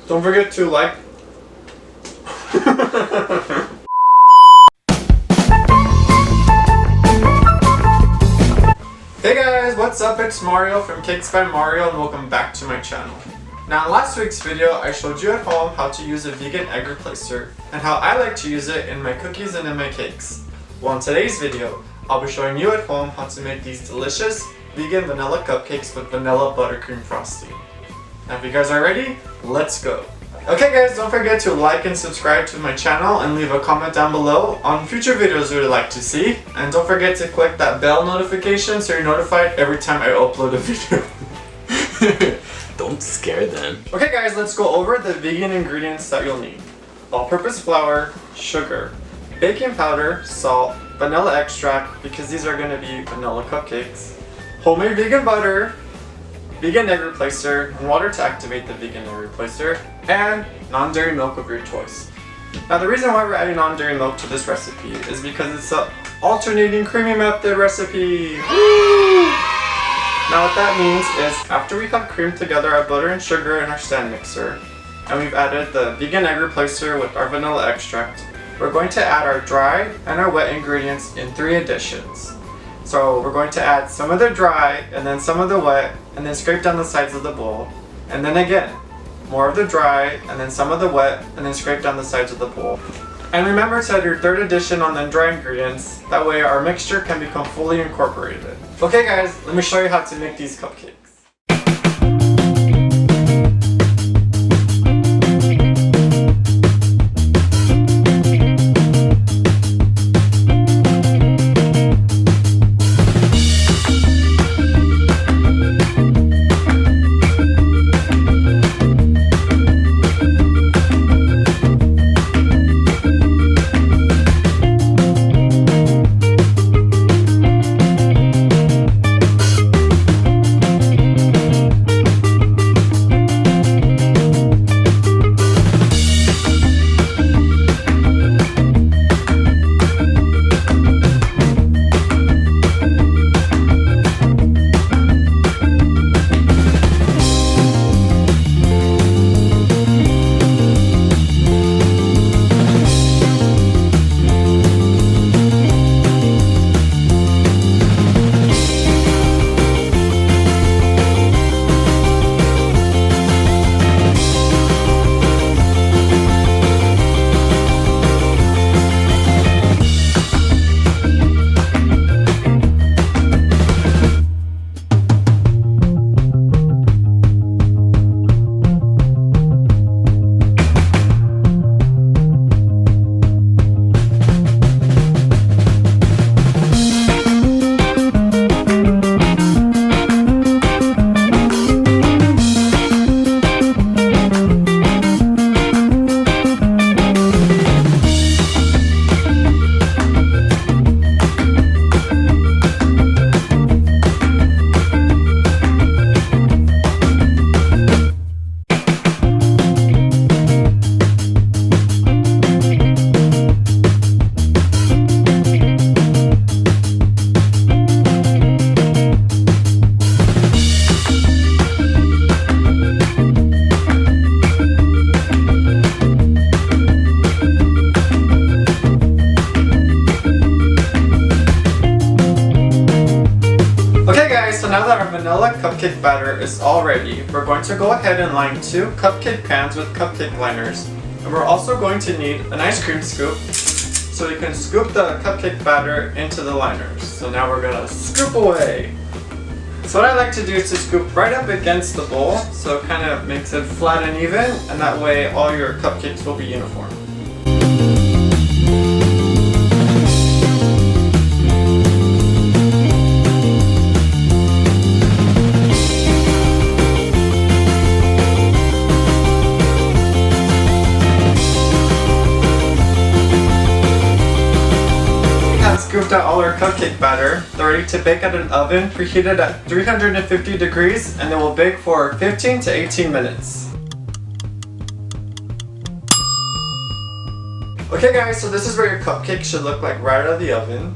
Don't forget to like. Hey guys, what's up? It's Mario from Cakes by Mario and welcome back to my channel. Now in last week's video, I showed you at home how to use a vegan egg replacer and how I like to use it in my cookies and in my cakes. Well, in today's video, I'll be showing you at home how to make these delicious vegan vanilla cupcakes with vanilla buttercream frosting. Now if you guys are ready, let's go! Okay guys, don't forget to like and subscribe to my channel and leave a comment down below on future videos you would like to see. And don't forget to click that bell notification so you're notified every time I upload a video. Don't scare them. Okay guys, let's go over the vegan ingredients that you'll need. All-purpose flour, sugar, baking powder, salt, vanilla extract, because these are going to be vanilla cupcakes, homemade vegan butter, vegan egg replacer, and water to activate the vegan egg replacer, and non-dairy milk of your choice. Now the reason why we're adding non-dairy milk to this recipe is because it's an alternating creamy method recipe. Woo! Now what that means is after we have creamed together our butter and sugar in our stand mixer, and we've added the vegan egg replacer with our vanilla extract, we're going to add our dry and our wet ingredients in 3 additions. So we're going to add some of the dry and then some of the wet and then scrape down the sides of the bowl. And then again, more of the dry and then some of the wet and then scrape down the sides of the bowl. And remember to add your 3rd addition on the dry ingredients, that way our mixture can become fully incorporated. Okay guys, let me show you how to make these cupcakes. Now that our vanilla cupcake batter is all ready, we're going to go ahead and line 2 cupcake pans with cupcake liners. And we're also going to need an ice cream scoop so you can scoop the cupcake batter into the liners. So now we're gonna scoop away. So what I like to do is to scoop right up against the bowl so it kind of makes it flat and even, and that way all your cupcakes will be uniform. Scooped out all our cupcake batter. They're ready to bake at an oven preheated at 350 degrees, and they will bake for 15 to 18 minutes. Okay guys, so this is what your cupcake should look like right out of the oven.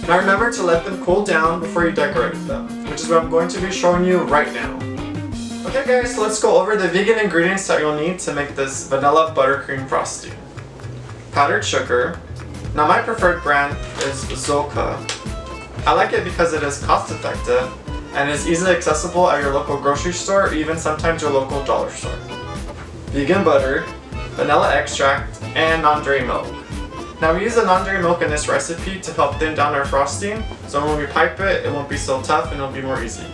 Now remember to let them cool down before you decorate them, which is what I'm going to be showing you right now. Okay guys, so let's go over the vegan ingredients that you'll need to make this vanilla buttercream frosting. Powdered sugar. Now my preferred brand is Zulka. I like it because it is cost effective and is easily accessible at your local grocery store or even sometimes your local dollar store. Vegan butter, vanilla extract, and non-dairy milk. Now we use the non-dairy milk in this recipe to help thin down our frosting, so when we pipe it, it won't be so tough and it'll be more easy.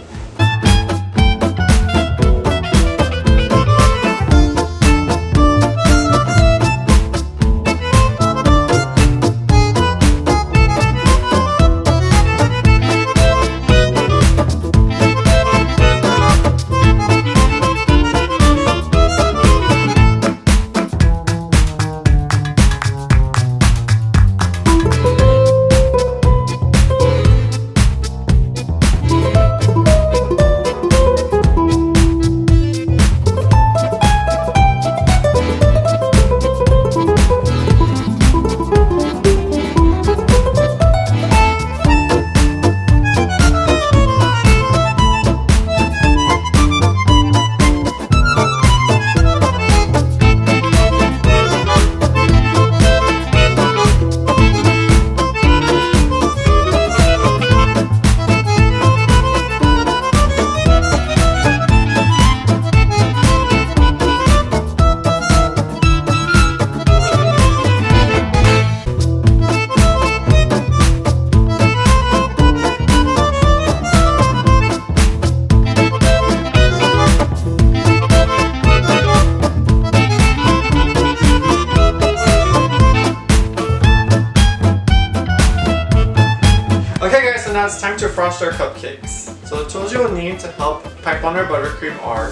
So now it's time to frost our cupcakes. So the tools you will need to help pipe on our buttercream are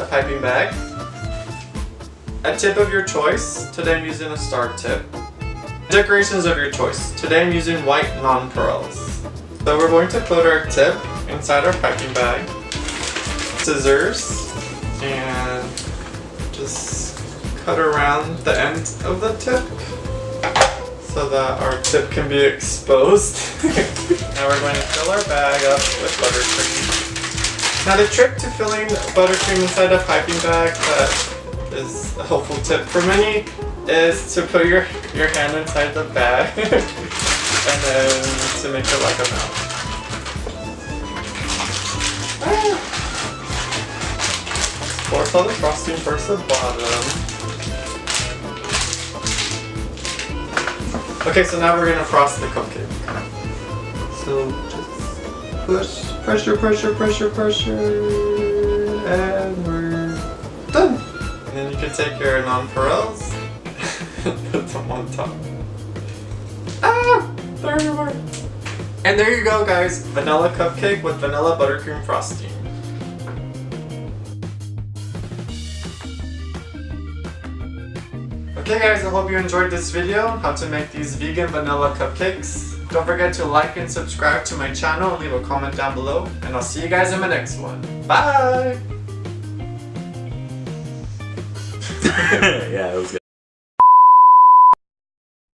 a piping bag, a tip of your choice, today I'm using a star tip, decorations of your choice, today I'm using white non-pearls. So we're going to put our tip inside our piping bag, scissors, and just cut around the end of the tip so that our tip can be exposed. Now we're going to fill our bag up with buttercream. Now the trick to filling buttercream inside a piping bag that is a helpful tip for many is to put your hand inside the bag and then to make it like a mouth. Force all the frosting towards the bottom. Okay, so now we're gonna frost the cupcake. So just push, pressure, pressure, pressure, pressure, and we're done. And then you can take your non-pearls and put them on top. Ah! They're everywhere. And there you go, guys. Vanilla cupcake with vanilla buttercream frosting. Okay guys, I hope you enjoyed this video, how to make these vegan vanilla cupcakes. Don't forget to like and subscribe to my channel and leave a comment down below. And I'll see you guys in my next one. Bye! Yeah, it was good.